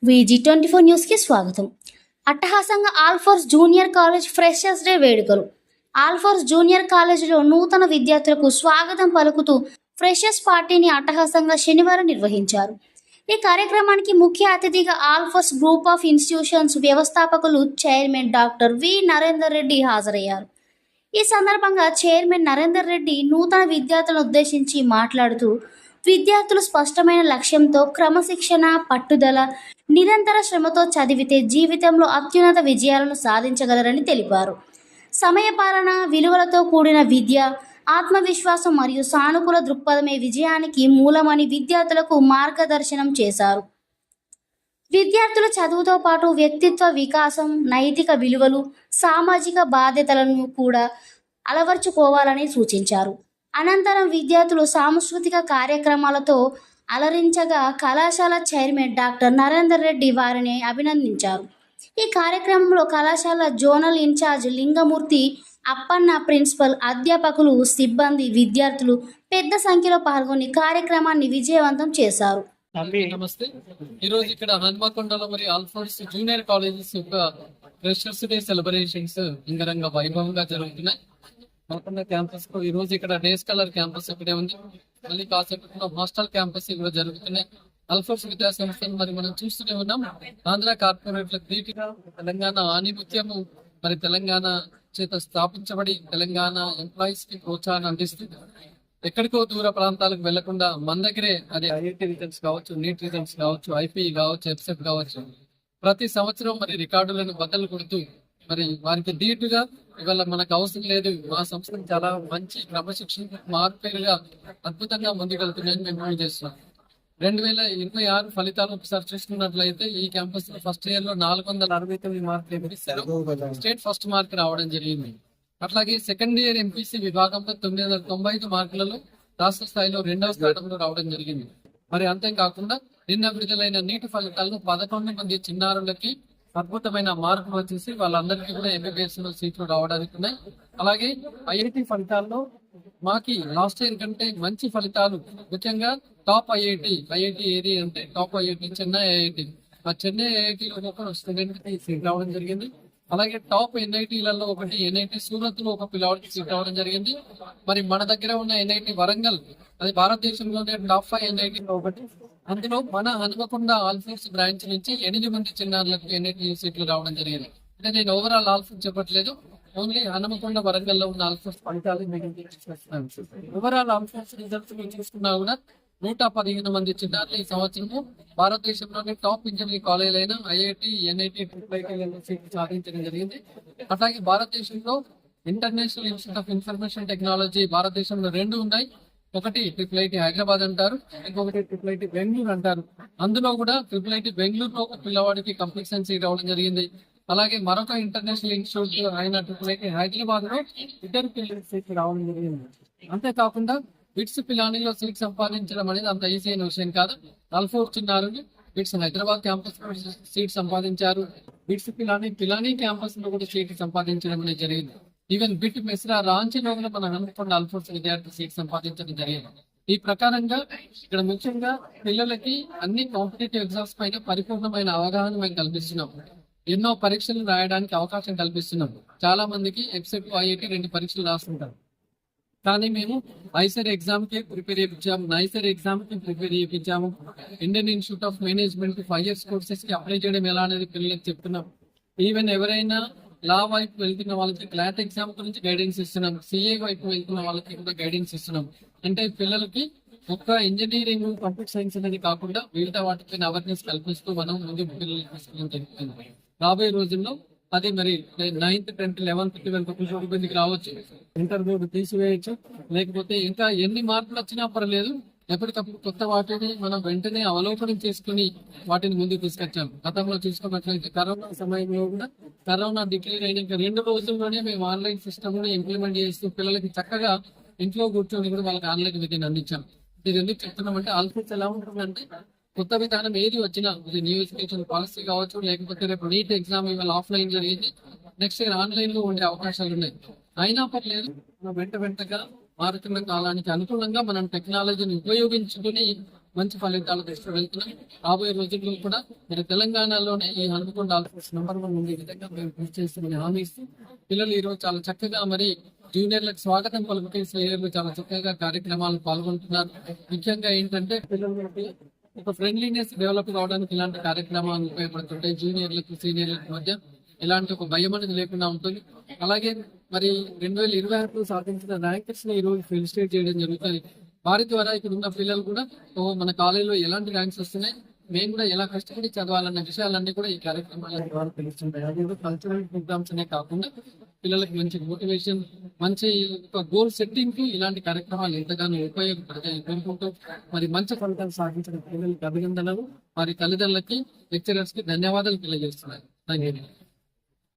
VG24 న్యూస్కి స్వాగతం. అట్టహాసంగా Alphores junior college freshers day వేడుకలు. ఆల్ఫోర్స్ జూనియర్ కాలేజీలో నూతన విద్యార్థులకు స్వాగతం పలుకుతూ ఫ్రెషర్స్ పార్టీని అట్టహాసంగా శనివారం నిర్వహించారు. ఈ కార్యక్రమానికి ముఖ్య అతిథిగా ఆల్ఫోర్స్ గ్రూప్ ఆఫ్ ఇన్స్టిట్యూషన్స్ వ్యవస్థాపకులు chairman doctor V Narender Reddy హాజరయ్యారు. ఈ సందర్భంగా చైర్మన్ నరేందర్ రెడ్డి నూతన విద్యార్థులను ఉద్దేశించి మాట్లాడుతూ విద్యార్థులు స్పష్టమైన లక్ష్యంతో క్రమశిక్షణ, పట్టుదల, నిరంతర శ్రమతో చదివితే జీవితంలో అత్యున్నత విజయాలను సాధించగలరని తెలిపారు. సమయపాలన, విలువలతో కూడిన విద్య, ఆత్మవిశ్వాసం మరియు సానుకూల దృక్పథమే విజయానికి మూలమని విద్యార్థులకు మార్గదర్శనం చేశారు. విద్యార్థులు చదువుతో పాటు వ్యక్తిత్వ వికాసం, నైతిక విలువలు, సామాజిక బాధ్యతలను కూడా అలవర్చుకోవాలని సూచించారు. అనంతరం విద్యార్థులు సాంస్కృతిక కార్యక్రమాలతో అలరించగా కళాశాల చైర్మన్ డాక్టర్ నరేందర్ రెడ్డి వారిని అభినందించారు. ఈ కార్యక్రమంలో కళాశాల zonal incharge Lingamurthy, Appanna, principal, అధ్యాపకులు, సిబ్బంది, విద్యార్థులు పెద్ద సంఖ్యలో పాల్గొని కార్యక్రమాన్ని విజయవంతం చేశారు. నమస్తే. ఈరోజు ఇక్కడ హన్మకొండలో మరి ఆల్ఫోర్స్ జూనియర్ కాలేజెస్ యొక్క ఫ్రెషర్స్ డే సెలబ్రేషన్స్ అంగరంగ వైభవంగా జరుగుతున్నాయి. హన్మకొండ క్యాంపస్ కు ఈ రోజు ఇక్కడ డేస్ కలర్ క్యాంపస్ ఇక్కడే ఉంది. మళ్ళీ కాసేపట్లో హాస్టల్ క్యాంపస్ కూడా జరుగుతున్నాయి. ఆల్ఫోర్స్ విద్యా సంస్థలు మరి మనం చూస్తూనే ఉన్నాం. ఆంధ్ర కార్పొరేట్ల ధీటుగా తెలంగాణ ఆనిముత్యము మరి తెలంగాణ చేత స్థాపించబడి తెలంగాణ ఎంప్లాయీస్ కి ప్రోత్సాహం అందిస్తుంది. ఎక్కడికో దూర ప్రాంతాలకు వెళ్లకుండా మన దగ్గరే అది ఐఐటి రిజల్ట్స్ కావచ్చు, నీట్ రిజల్ట్స్ కావచ్చు, ఐపీ కావచ్చు, ఎఫ్సెట్ కావచ్చు, ప్రతి సంవత్సరం మరి రికార్డులను బద్దలు కొడుతూ మరి వారికి ధీటుగా ఇవాళ మనకు అవసరం లేదు, మా సంస్థ చాలా మంచి క్రమశిక్షణ మార్పేరుగా అద్భుతంగా ముందుకెళ్తున్నాయని మేము చేస్తున్నాం. 2026 ఫలితాలు ఒకసారి చూసుకున్నట్లయితే ఈ క్యాంపస్ లో ఫస్ట్ ఇయర్ లో 469 మార్కులు స్టేట్ ఫస్ట్ మార్క్ రావడం జరిగింది. అట్లాగే సెకండ్ ఇయర్ ఎంపీసీ విభాగంలో 995 మార్కులలో రాష్ట్ర స్థాయిలో 2వ స్థానంలో రావడం జరిగింది. మరి అంతేకాకుండా నిన్న విడుదలైన నీటి ఫలితాలను 11 మంది చిన్నారులకి అద్భుతమైన మార్కులు వచ్చేసి వాళ్ళందరికీ కూడా ఎంబీబీఎస్ లో సీట్లు రావడానికి ఉన్నాయి. అలాగే ఐఐటి ఫలితాల్లో మాకి లాస్ట్ ఇయర్ కంటే మంచి ఫలితాలు, ముఖ్యంగా టాప్ ఐఐటి ఏది అంటే టాప్ ఐఐటి చెన్నై ఐఐటి, ఆ చెన్నై ఐఐటిలో కూడా స్టూడెంట్ కి సీట్ రావడం జరిగింది. అలాగే టాప్ ఎన్ఐటీలలో ఒకటి ఎన్ఐటి సూరత్ లో ఒక పిల్లవాడికి సీట్ రావడం జరిగింది. మరి మన దగ్గర ఉన్న ఎన్ఐటి వరంగల్, అది భారతదేశంలోనే టాప్ 5 ఎన్ఐటీ ఒకటి. అందులో మన హన్మకొండ ఆల్ఫోర్స్ బ్రాంచ్ నుంచి 8 మంది చిన్నారులకు ఎన్ఐటి సీట్లు రావడం జరిగింది. అంటే నేను ఓవరాల్ ఆల్ఫోర్స్ చెప్పట్లేదు, ఓన్లీ హన్మకొండ వరంగల్ లో ఉన్న ఆల్ఫోర్స్ ఫలితాలు ఓవరాల్ ఆల్ఫోర్స్ రిజల్ట్స్ చూసుకున్నా కూడా 115 మంది చిన్నారులు ఈ సంవత్సరము భారతదేశంలోని టాప్ ఇంజనీరింగ్ కాలేజీలైన ఐఐటి, ఎన్ఐటి, సీట్లు సాధించడం జరిగింది. అట్లాగే భారతదేశంలో international institute of information technology భారతదేశంలో 2 ఉన్నాయి. ఒకటి IIIT హైదరాబాద్ అంటారు, ఇంకొకటి IIIT బెంగళూరు అంటారు. అందులో కూడా IIIT బెంగళూరులో ఒక పిల్లవాడికి కంప్లీషన్ సీట్ రావడం జరిగింది. అలాగే మరొక ఇంటర్నేషనల్ ఇన్స్టిట్యూట్ అయిన IIIT హైదరాబాద్ లో 2 పిల్లలకి సీట్లు రావడం జరిగింది. అంతేకాకుండా బిట్స్ పిలానీలో సీట్ సంపాదించడం అనేది అంత ఈజీ అయిన విషయం కాదు. ఆల్ఫోర్స్ చిన్నారులు బిట్స్ హైదరాబాద్ క్యాంపస్ లో సీట్ సంపాదించారు. బిట్స్ పిలానీ క్యాంపస్ లో కూడా సీట్ సంపాదించడం అనేది జరిగింది. ఈవెన్ బిట్ మెస్రా రాంచీలో కూడా మన హన్మకొండ ఆల్ఫోర్స్ విద్యార్థి సీట్ సంపాదించడం జరిగింది. ఈ ప్రకారంగా ఇక్కడ ముఖ్యంగా పిల్లలకి అన్ని కాంపిటేటివ్ ఎగ్జామ్స్ పైన పరిపూర్ణమైన అవగాహన మేము కల్పిస్తున్నాం. ఎన్నో పరీక్షలు రాయడానికి అవకాశం కల్పిస్తున్నాం. చాలా మందికి ఎఫ్సెట్, ఐఐటి 2 పరీక్షలు రాస్తుంటారు. కానీ మేము ఐసర్ ఎగ్జామ్ కి ప్రిపేర్ చేయించాము, నైసర్ ఎగ్జామ్ కి ప్రిపేర్ చేయించాము. Indian Institute of Management 5 years courses కి అప్లై చేయడం ఎలా అనేది పిల్లలకు చెప్తున్నాం. ఈవెన్ ఎవరైనా లా వైపు వెళ్తున్న వాళ్ళకి క్లాట్ ఎగ్జామ్ గురించి గైడెన్స్ ఇస్తున్నాం. సిఏ వైపు వెళ్తున్న వాళ్ళకి కూడా గైడెన్స్ ఇస్తున్నాం. అంటే పిల్లలకి ఒక్క ఇంజనీరింగ్, కంప్యూటర్ సైన్స్ అనేది కాకుండా మిగతా వాటిపైన అవేర్నెస్ కల్పిస్తూ మనం ముందు పిల్లలకి తీసుకెళ్ళి రాబోయే రోజుల్లో అది మరి 9th, 10th, 11th, 12th ఇబ్బందికి రావచ్చు, ఇంటర్వ్యూ తీసివేయచ్చు. లేకపోతే ఇంకా ఎన్ని మార్పులు వచ్చినా పర్లేదు, ఎప్పటికప్పుడు కొత్త వాటిని మనం వెంటనే అవలోకనం చేసుకుని వాటిని ముందుకు తీసుకొచ్చాం. గతంలో చూసుకున్నట్లయితే కరోనా సమయంలో కూడా కరోనా డిక్లేర్ అయినాక 2 రోజుల్లోనే మేము ఆన్లైన్ సిస్టమ్ ని ఇంప్లిమెంట్ చేస్తూ పిల్లలకి చక్కగా ఇంట్లో కూర్చొని కూడా వాళ్ళకి ఆన్లైన్ విద్యను అందించాం. ఇది ఎందుకు చెప్తున్నామంటే ఆల్ఫోర్స్ ఎలా ఉంటుందంటే కొత్త విధానం ఏది వచ్చినా, ఇది న్యూ ఎడ్యుకేషన్ పాలసీ కావచ్చు, లేకపోతే రేపు నీట్ ఎగ్జామ్ ఇవాళ ఆఫ్లైన్ జరిగింది, నెక్స్ట్ ఇయర్ ఆన్లైన్ లో ఉండే అవకాశాలు ఉన్నాయి. అయినా పర్లేదు, వెంటగా మారుతున్న కాలానికి అనుకూలంగా మనం టెక్నాలజీని ఉపయోగించుకుని మంచి ఫలితాలు తీసుకువెళ్తున్నాం. రాబోయే రోజుల్లో కూడా మరి తెలంగాణలోనే ఈ హన్మకొండ ఆల్ఫోర్స్ నంబర్ 1 ఉండే విధంగా మేము కృషి చేస్తామని హామీ ఇస్తూ పిల్లలు ఈ రోజు చాలా చక్కగా మరి జూనియర్లకు స్వాగతం పలుకుతూ శ్రేయర్లు చాలా చక్కగా కార్యక్రమాలు పాల్గొంటున్నారు. ముఖ్యంగా ఏంటంటే పిల్లలకి ఒక ఫ్రెండ్లీనెస్ డెవలప్ కావడానికి ఇలాంటి కార్యక్రమాలు ఉపయోగపడుతుంటాయి. జూనియర్లకు సీనియర్లకు మధ్య ఎలాంటి ఒక భయం అనేది లేకుండా ఉంటుంది. అలాగే మరి 2026 సాధించిన ర్యాంకర్స్ ని ఈ రోజు ఫెలిసిటేట్ చేయడం జరుగుతుంది. వారి ద్వారా ఇక్కడ ఉన్న పిల్లలు కూడా మన కాలేజీలో ఎలాంటి ర్యాంక్స్ వస్తున్నాయి, మేము కూడా ఎలా కష్టపడి చదవాలన్న విషయాలన్నీ కూడా ఈ కార్యక్రమాల ద్వారా తెలుస్తుంటాయి. అదే కల్చరల్ ప్రోగ్రామ్స్ అనే కాకుండా పిల్లలకు మంచి మోటివేషన్, మంచి ఒక గోల్ సెట్టింగ్ కి ఇలాంటి కార్యక్రమాలు ఎంతగానో ఉపయోగపడతాయి కోరుకుంటూ మరి మంచి ఫలితాలు సాధించిన పిల్లలకి అభినందనలు, వారి తల్లిదండ్రులకి, లెక్చరర్స్ కి ధన్యవాదాలు తెలియజేస్తున్నాయి. Thank you.